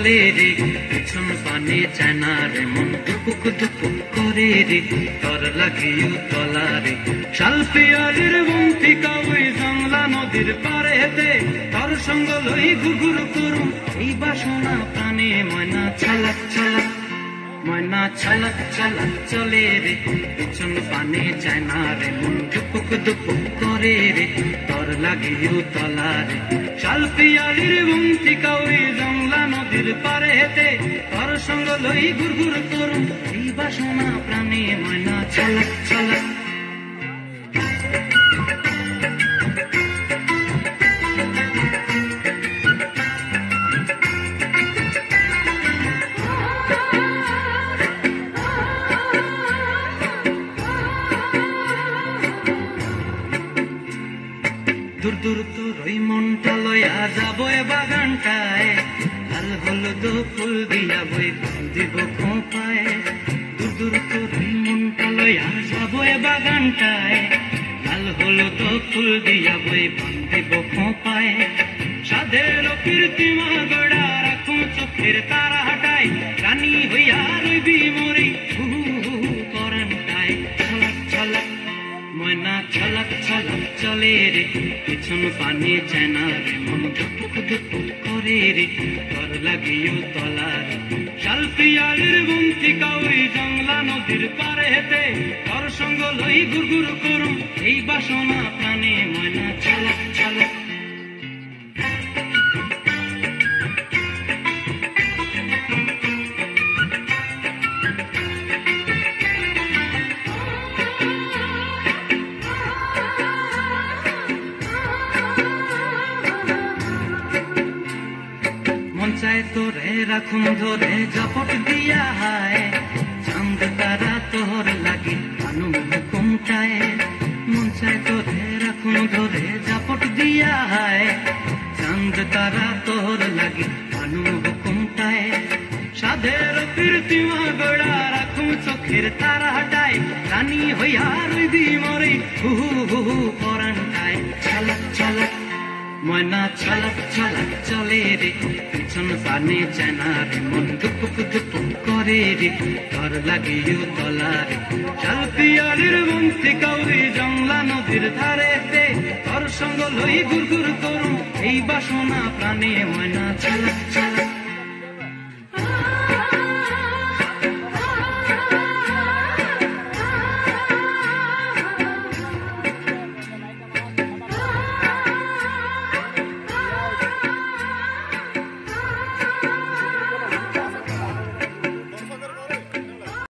চলে রে, পিছন পানে চায় না রে, মন দুপুক দুপুক করে রে, তর লাগিও তলা রে। শালপিয়ালির বন্তিকা ওই জংলা নদীর পারে হেতে, তর সঙ্গ লই ঘুঘুর করুম এই বাসনা প্রাণে। ময়না ছালাক ছালাক, ময়না ছালাক ছালাক চলে রে, পিছন পানে চায় না রে, মন দুপুক দুপুক করে রে, তর লাগিও তলা রে। শালপিয়ালির বন্তিকা ওই জংলা নদীর পারে হেতে, তর সঙ্গ লই ঘুরঘুর করুম এই বাসনা প্রাণে। ময়না ছালাক ছালাক। দূর দূর তোর ওই মনটা লইয়া যাবো এ বাগানটায়, লাল হলুদ ফুল দিয়া বই দিব খোঁপায়। দূর দূর তোর ওই মনটা লইয়া যাবো এ বাগানটায়, লাল হলুদ ফুল দিয়া বই দিব খোঁপায়। সাধের কীর্তিমা গড়া রাখুন চোখের তারা হাটায়, রানী হইয়া রইবি মরি পরানটায়। ছলাক ছলাক, ময়না ছলাক ছলাক চলে রে, পিছন পানে চায় না রে, মন দুপুক দুপুক করে রে, তর লাগিও তলা রে। শালপিয়ালির বন্তিকা ওই জংলা নদীর পারে হেতে, তর সঙ্গ লই ঘুরঘুর করুম এই বাসনা প্রাণে। ময়না ছলাক ছলাক। মন চায় তোরে রাখুন ধরে জপট দিয়া হায়, চাঁদ তারা তোর লাগে আনু হুকুমটায়। মন চায় তোরে রাখুন ধরে জপট দিয়া হায়, চাঁদ তারা তোর লাগে আনু হুকুমটায়। সাধের কীর্তিমা গড়া রাখুন চোখের তারা হাটায়, রানী হইয়া রইবি মরে হু হু পরানটায়। ছালাক ছালাক, ময়না ছালাক ছালাক চলে রে, পিছন পানে চায় না রে, মন দুপুক দুপুক করে রে, তর লাগিও তলা রে। শালপিয়ালির বন্তিকা ওই জংলা নদীর ধারেতে, তর সঙ্গ লই ঘুরঘুর করুম এই বাসনা প্রাণে। ময়না ছালাক ছালাক।